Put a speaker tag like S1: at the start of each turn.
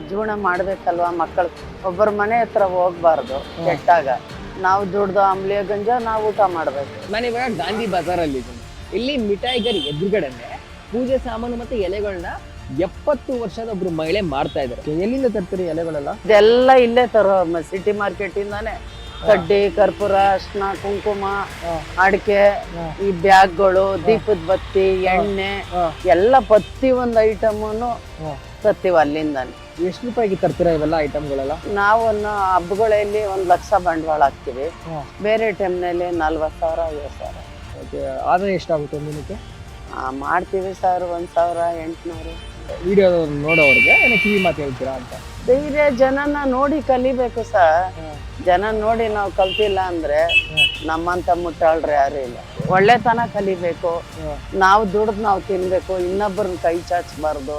S1: ಜೀವನ ಮಾಡ್ಬೇಕಲ್ವಾ ಮಕ್ಕಳು. ಒಬ್ಬರ ಮನೆ ಹತ್ರ ಹೋಗ್ಬಾರ್ದು ಕೆಟ್ಟಾಗ. ನಾವು ದುಡ್ದು ಆಮ್ಲಿಯ ಗಂಜ ನಾವು ಊಟ ಮಾಡ್ಬೇಕು.
S2: ನಾನು ಇವಾಗ ಗಾಂಧಿ ಬಜಾರ್ ಅಲ್ಲಿ ಇದ್ದೀನಿ. ಇಲ್ಲಿ ಮಿಠಾಯಿಗರಿ ಎದುರುಗಡೆನೆ ಪೂಜೆ ಸಾಮಾನು ಮತ್ತೆ ಎಲೆಗಳನ್ನ 70 ವರ್ಷದ ಒಬ್ರು ಮಹಿಳೆ ಮಾಡ್ತಾ ಇದ್ದಾರೆ. ಎಲ್ಲಿಂದ ತರ್ತೀರಿ ಎಲೆಗಳೆಲ್ಲ?
S1: ಇದೆಲ್ಲ ಇಲ್ಲೇ ತರೋ ಸಿಟಿ ಮಾರ್ಕೆಟ್ ಇಂದಾನೆ. ಕಡ್ಡಿ, ಕರ್ಪೂರ, ಅರ್ಶಿನ, ಕುಂಕುಮ, ಅಡಿಕೆ, ಈ ಬ್ಯಾಗ್ಗಳು, ದೀಪದ ಬತ್ತಿ, ಎಣ್ಣೆ ಎಲ್ಲ ಪ್ರತಿ ಒಂದು ಐಟಮನ್ನು ತರ್ತೀವಿ ಅಲ್ಲಿಂದಾನೆ.
S2: ಎಷ್ಟು ರೂಪಾಯಿಗೆ ತರ್ತೀರಾ ಇವೆಲ್ಲ ಐಟಮ್ಗಳೆಲ್ಲ?
S1: ನಾವು ಹಬ್ಬಗಳಲ್ಲಿ 1 ಲಕ್ಷ ಬಂಡವಾಳ ಹಾಕ್ತಿವಿ. ಬೇರೆ ಟೈಮ್ನಲ್ಲಿ 40,000 50,000.
S2: ಆದ್ರೆ ಎಷ್ಟಾಗುತ್ತೆ ದಿನಕ್ಕೆ?
S1: ಮಾಡ್ತೀವಿ ಸರ್ 1,800.
S2: ವಿಡಿಯೋ ನೋಡೋರ್ಗೆ ಏನೋ ಕಿವಿ ಮಾತು ಹೇಳ್ತೀರಾ ಅಂತ?
S1: ಧೈರ್ಯ ಜನನ ನೋಡಿ ಕಲಿಬೇಕು ಸರ್. ಜನ ನೋಡಿ ನಾವು ಕಲ್ತಿಲ್ಲ ಅಂದ್ರೆ ನಮ್ಮಂತ ಮುಟ್ಟಾಳ್ರೆ ಯಾರು ಇಲ್ಲ. ಒಳ್ಳೆತನ ಕಲಿಬೇಕು. ನಾವು ದುಡ್ದು ನಾವು ತಿನ್ಬೇಕು, ಇನ್ನೊಬ್ಬರನ್ನ ಕೈ ಚಾಚಬಾರ್ದು.